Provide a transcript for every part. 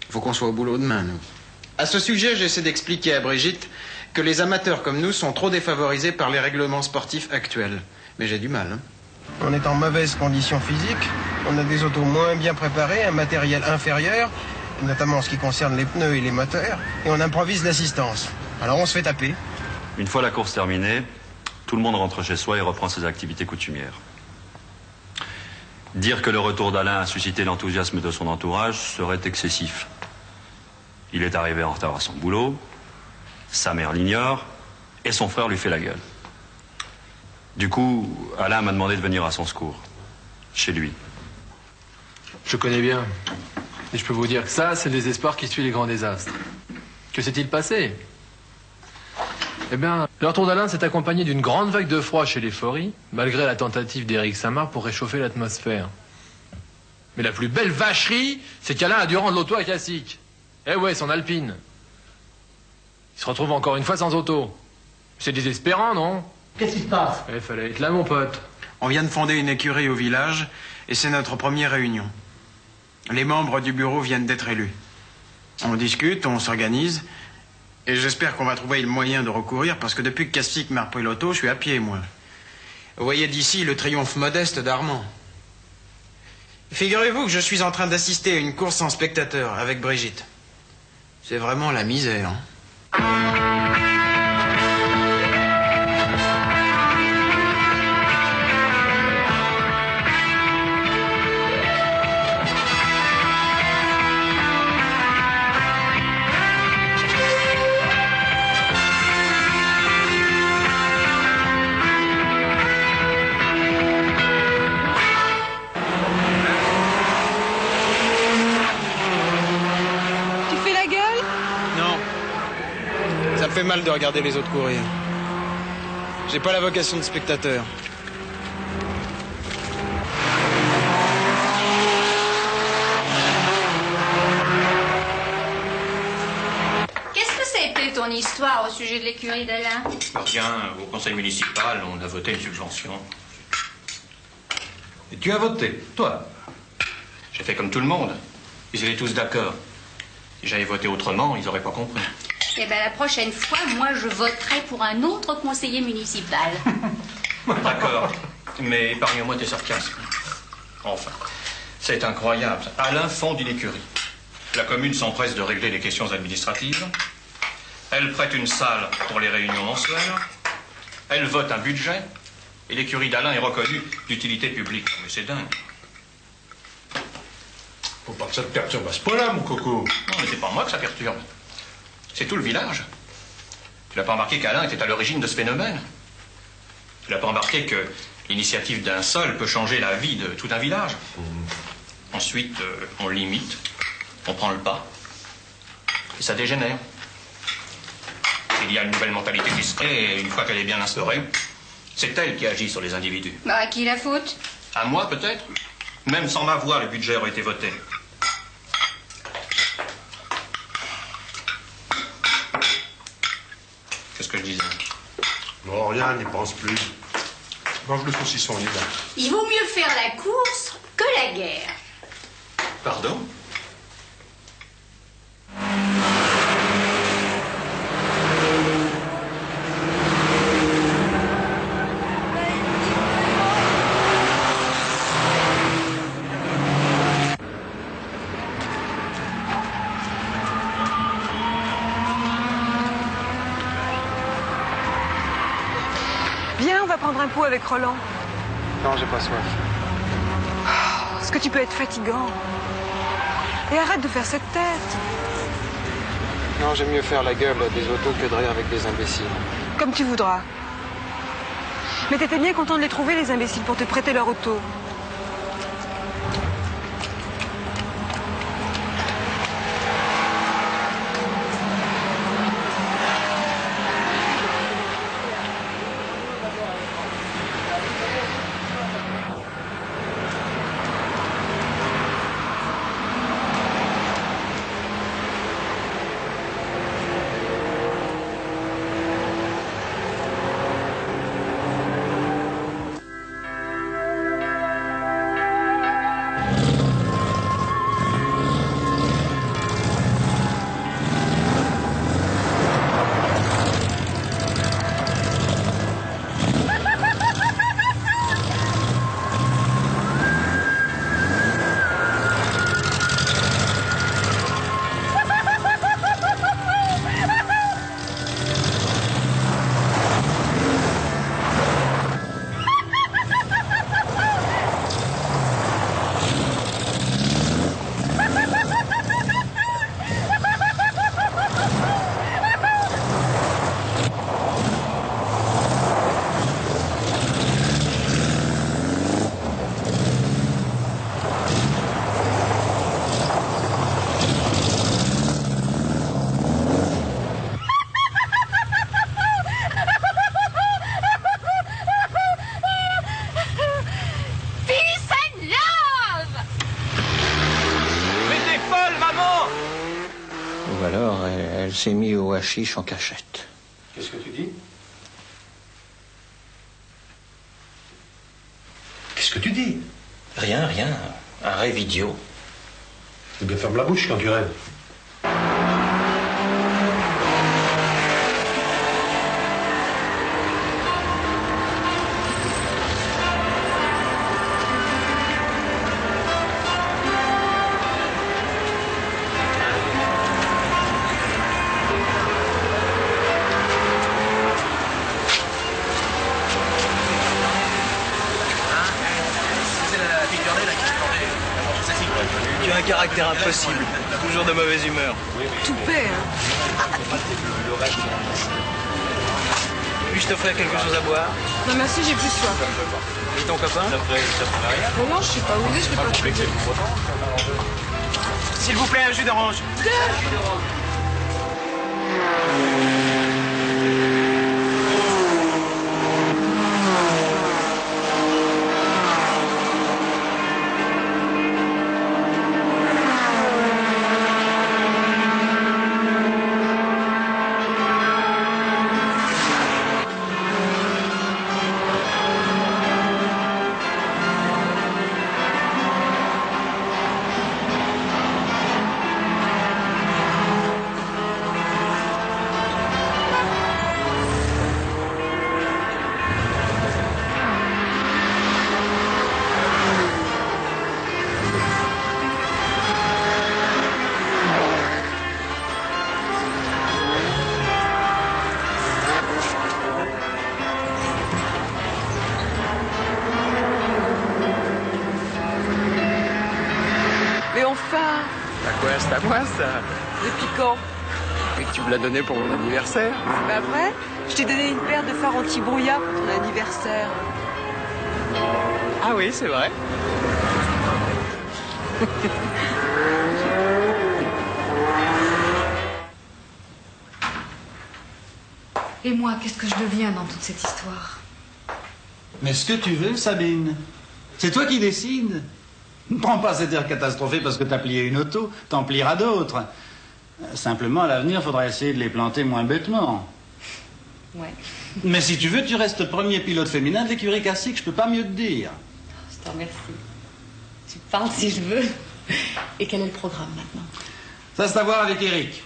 Il faut qu'on soit au boulot demain, nous. À ce sujet, j'essaie d'expliquer à Brigitte que les amateurs comme nous sont trop défavorisés par les règlements sportifs actuels. Mais j'ai du mal, hein. On est en mauvaise condition physique, on a des autos moins bien préparées, un matériel inférieur, notamment en ce qui concerne les pneus et les moteurs, et on improvise l'assistance. Alors on se fait taper. Une fois la course terminée, tout le monde rentre chez soi et reprend ses activités coutumières. Dire que le retour d'Alain a suscité l'enthousiasme de son entourage serait excessif. Il est arrivé en retard à son boulot, sa mère l'ignore, et son frère lui fait la gueule. Du coup, Alain m'a demandé de venir à son secours, chez lui. Je connais bien. Et je peux vous dire que ça, c'est le désespoir qui suit les grands désastres. Que s'est-il passé? Eh bien, le retour d'Alain s'est accompagné d'une grande vague de froid chez les Faury, malgré la tentative d'Éric Samar pour réchauffer l'atmosphère. Mais la plus belle vacherie, c'est qu'Alain a dû rendre l'auto à Classique. Eh ouais, son Alpine. Il se retrouve encore une fois sans auto. C'est désespérant, non? Qu'est-ce qui se passe? Il fallait être là, mon pote. On vient de fonder une écurie au village, et c'est notre première réunion. Les membres du bureau viennent d'être élus. On discute, on s'organise, et j'espère qu'on va trouver le moyen de recourir, parce que depuis que Castic m'a repris l'auto, je suis à pied, moi. Vous voyez d'ici le triomphe modeste d'Armand. Figurez-vous que je suis en train d'assister à une course sans spectateurs avec Brigitte. C'est vraiment la misère, hein. Ça me fait mal de regarder les autres courir. J'ai pas la vocation de spectateur. Qu'est-ce que c'était ton histoire au sujet de l'écurie d'Alain? Rien, au conseil municipal, on a voté une subvention. Et tu as voté, toi? J'ai fait comme tout le monde. Ils étaient tous d'accord. Si j'avais voté autrement, ils n'auraient pas compris. Eh bien, la prochaine fois, moi, je voterai pour un autre conseiller municipal. D'accord. Mais épargne-moi tes sarcasmes. Enfin, c'est incroyable. Alain fonde une écurie. La commune s'empresse de régler les questions administratives. Elle prête une salle pour les réunions mensuelles. Elle vote un budget. Et l'écurie d'Alain est reconnue d'utilité publique. Mais c'est dingue. Faut pas que ça te perturbe à ce point-là, mon coco. Non, mais c'est pas moi que ça perturbe. C'est tout le village. Tu n'as pas remarqué qu'Alain était à l'origine de ce phénomène? Tu n'as pas remarqué que l'initiative d'un seul peut changer la vie de tout un village? Ensuite, on limite, on prend le pas, et ça dégénère. Il y a une nouvelle mentalité qui se crée, et une fois qu'elle est bien instaurée, c'est elle qui agit sur les individus. Bah, à qui la faute? À moi, peut-être. Même sans ma voix, le budget aurait été voté. Qu'est-ce que je disais? Non, rien, n'y pense plus. Mange le saucisson, il est là. Il vaut mieux faire la course que la guerre. Pardon? Viens, on va prendre un pot avec Roland. Non, j'ai pas soif. Est-ce que tu peux être fatigant? Et arrête de faire cette tête. Non, j'aime mieux faire la gueule des autos que de rire avec des imbéciles. Comme tu voudras. Mais t'étais bien content de les trouver, les imbéciles, pour te prêter leur auto. Ou alors, elle s'est mise au hashish en cachette. Qu'est-ce que tu dis? Qu'est-ce que tu dis? Rien, rien. Un rêve idiot. Eh bien, ferme la bouche quand tu rêves. Tu as un caractère impossible. Toujours de mauvaise humeur. Toupet, hein. Puis-je t'offrir quelque chose à boire? Non, merci, j'ai plus soif. Et ton copain? Non, non, je sais pas où il est, je l'ai pas trouvé. S'il vous plaît, un jus d'orange. Mais enfin, C'est à moi, ça. depuis quand? Et que tu me l'as donné pour mon anniversaire. C'est pas vrai? Je t'ai donné une paire de phares anti-brouillard pour ton anniversaire. Ah oui, c'est vrai. Et moi, qu'est-ce que je deviens dans toute cette histoire? Mais ce que tu veux, Sabine. C'est toi qui décides. Ne prends pas cet air catastrophé parce que t'as plié une auto, t'en plieras d'autres. Simplement, à l'avenir, faudra essayer de les planter moins bêtement. Ouais. Mais si tu veux, tu restes premier pilote féminin de l'écurie classique, je peux pas mieux te dire. Je te remercie. Tu parles si je veux. Et quel est le programme maintenant? Ça, c'est à voir avec Eric.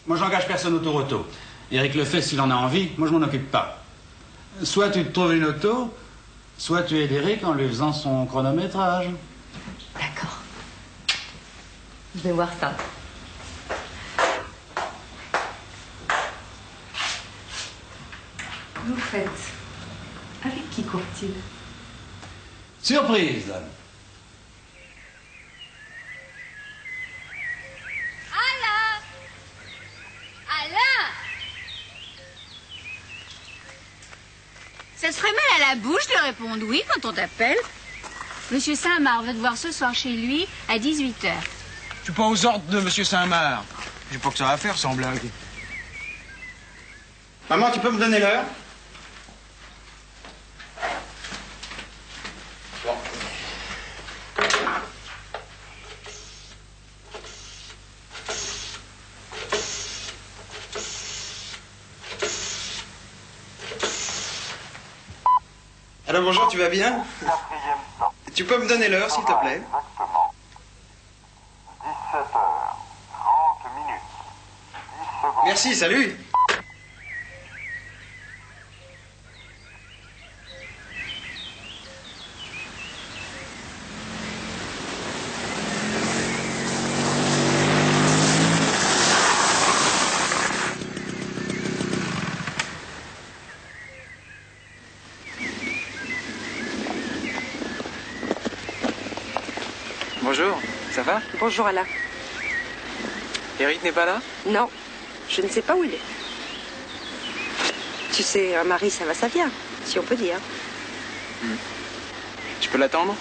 Moi, j'engage personne au tour-auto. Eric le fait s'il en a envie, moi, je m'en occupe pas. Soit tu te trouves une auto, soit tu aides Eric en lui faisant son chronométrage. D'accord. Je vais voir ça. Vous faites. Avec qui court-il? Surprise! Alain! Alain! Ça te ferait mal à la bouche de répondre oui quand on t'appelle? Monsieur Saint-Marc veut te voir ce soir chez lui à 18h. Je suis pas aux ordres de Monsieur Saint-Marc. J'ai pas que ça à faire sans blague. Maman, tu peux me donner l'heure? Alors bonjour, tu vas bien? Tu peux me donner l'heure, s'il te plaît? 17h30 minutes. 10 secondes. Merci, salut. Bonjour, ça va? Bonjour, Alain. Eric n'est pas là? Non, je ne sais pas où il est. Tu sais, un mari, ça va, ça vient, si on peut dire. Tu peux l'attendre?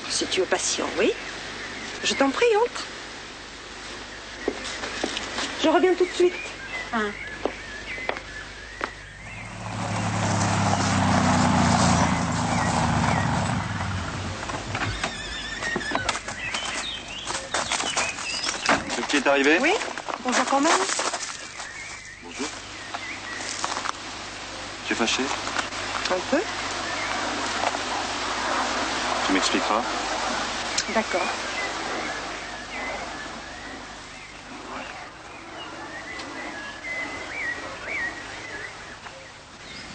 Si tu es patient, oui. Je t'en prie, entre. Je reviens tout de suite. Hein. Qui est arrivé? Oui, Bonjour quand même. Bonjour. Tu es fâché? Un peu. Tu m'expliqueras? D'accord.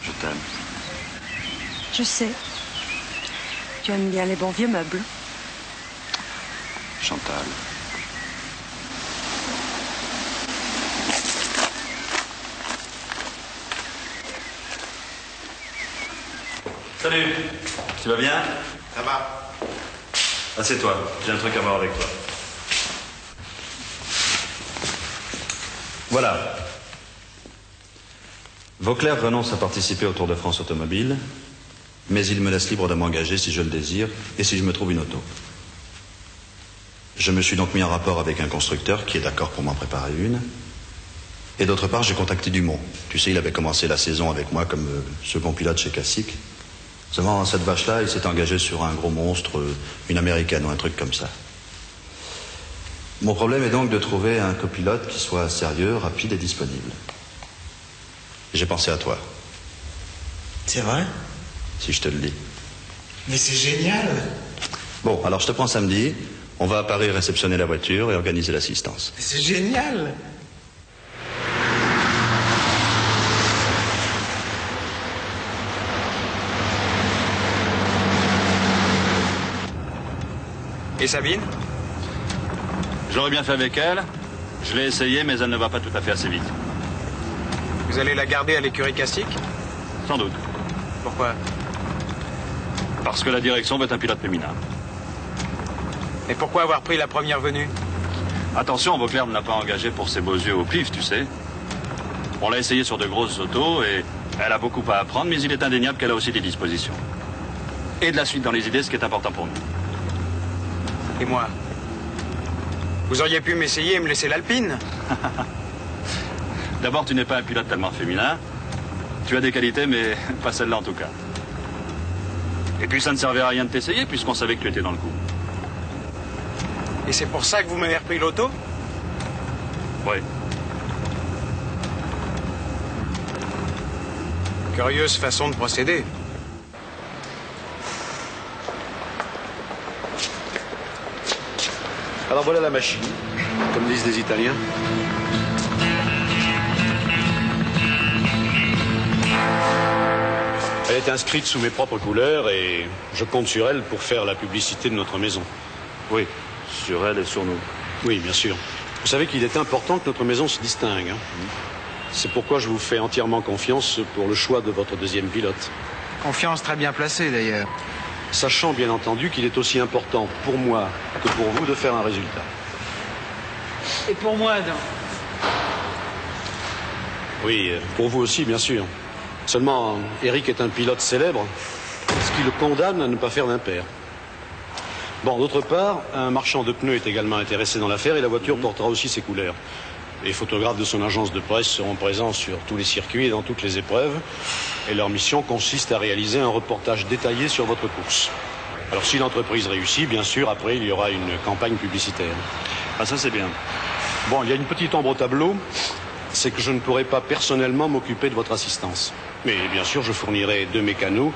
Je t'aime. Je sais. Tu aimes bien les bons vieux meubles. Chantal. Salut. Tu vas bien? Ça va. Assieds-toi, j'ai un truc à voir avec toi. Voilà. Vauclair renonce à participer au Tour de France automobile, mais il me laisse libre de m'engager si je le désire et si je me trouve une auto. Je me suis donc mis en rapport avec un constructeur qui est d'accord pour m'en préparer une. Et d'autre part, j'ai contacté Dumont. Tu sais, il avait commencé la saison avec moi comme second pilote chez Classic. Seulement, cette vache-là, il s'est engagé sur un gros monstre, une américaine ou un truc comme ça. Mon problème est donc de trouver un copilote qui soit sérieux, rapide et disponible. J'ai pensé à toi. C'est vrai? Si je te le dis. Mais c'est génial. Bon, alors je te prends samedi. On va à Paris réceptionner la voiture et organiser l'assistance. C'est génial. Et Sabine? J'aurais bien fait avec elle. Je l'ai essayé, mais elle ne va pas tout à fait assez vite. Vous allez la garder à l'écurie Classic? Sans doute. Pourquoi? Parce que la direction veut un pilote féminin. Et pourquoi avoir pris la première venue? Attention, Vauclair ne l'a pas engagée pour ses beaux yeux au pif, tu sais. On l'a essayé sur de grosses autos et elle a beaucoup à apprendre, mais il est indéniable qu'elle a aussi des dispositions. Et de la suite dans les idées, ce qui est important pour nous. Et moi? Vous auriez pu m'essayer et me laisser l'Alpine? D'abord, tu n'es pas un pilote tellement féminin. Tu as des qualités, mais pas celle-là en tout cas. Et puis ça ne servait à rien de t'essayer puisqu'on savait que tu étais dans le coup. Et c'est pour ça que vous m'avez repris l'auto? Oui. Curieuse façon de procéder. Alors voilà la machine, comme disent les Italiens. Elle est inscrite sous mes propres couleurs et je compte sur elle pour faire la publicité de notre maison. Oui, sur elle et sur nous. Oui, bien sûr. Vous savez qu'il est important que notre maison se distingue. Hein. C'est pourquoi je vous fais entièrement confiance pour le choix de votre deuxième pilote. Confiance très bien placée d'ailleurs. Sachant bien entendu qu'il est aussi important pour moi que pour vous de faire un résultat. Et pour moi, donc? Oui, pour vous aussi, bien sûr. Seulement, Eric est un pilote célèbre, ce qui le condamne à ne pas faire d'impair. Bon, d'autre part, un marchand de pneus est également intéressé dans l'affaire et la voiture portera aussi ses couleurs. Les photographes de son agence de presse seront présents sur tous les circuits et dans toutes les épreuves. Et leur mission consiste à réaliser un reportage détaillé sur votre course. Alors si l'entreprise réussit, bien sûr, après il y aura une campagne publicitaire. Ah ça c'est bien. Bon, il y a une petite ombre au tableau, c'est que je ne pourrai pas personnellement m'occuper de votre assistance. Mais bien sûr, je fournirai 2 mécanos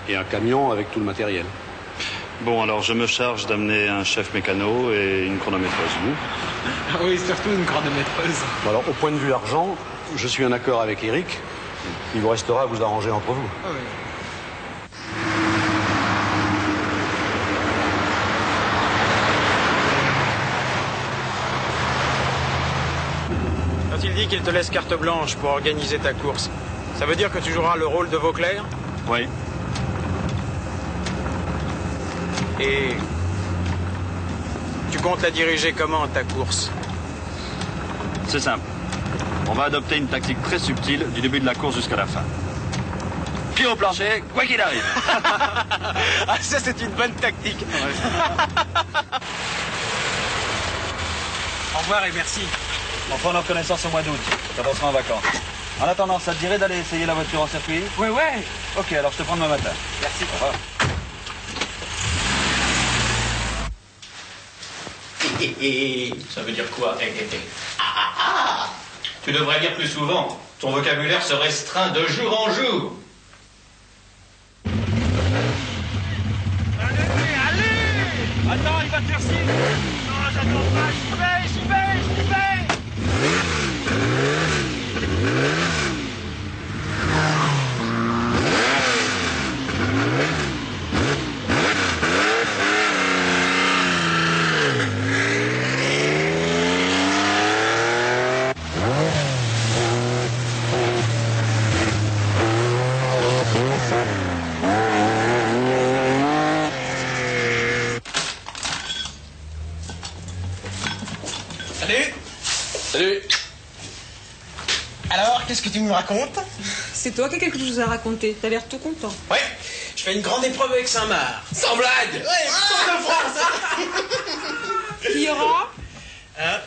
et un camion avec tout le matériel. Bon, alors je me charge d'amener un chef mécano et une chronométreuse. Oui, surtout une chronométreuse. Alors, au point de vue argent, je suis en accord avec Eric. Il vous restera à vous arranger entre vous. Ah oui. Quand il dit qu'il te laisse carte blanche pour organiser ta course, ça veut dire que tu joueras le rôle de Vauclair? Oui. Et tu comptes la diriger comment, ta course? C'est simple. On va adopter une tactique très subtile du début de la course jusqu'à la fin. Pied au plancher, quoi qu'il arrive. Ah, ça, c'est une bonne tactique. Ouais. Au revoir et merci. On fera notre connaissance au mois d'août. Ça passera en vacances. En attendant, ça te dirait d'aller essayer la voiture en circuit? Ouais, ouais. Ok, alors je te prends demain matin. Merci. Au revoir. Ça veut dire quoi? Ah, ah, ah. Tu devrais lire plus souvent. Ton vocabulaire se restreint de jour en jour. Allez! Attends, il va te faire signe. Non, j'attends pas, j'y vais! Salut! Salut! Alors, qu'est-ce que tu me racontes? C'est toi qui as quelque chose à raconter. T'as l'air tout content. Ouais, je fais une grande épreuve avec Saint-Marc. Sans blague! Ouais, Tour de France! Qui y aura? Hein,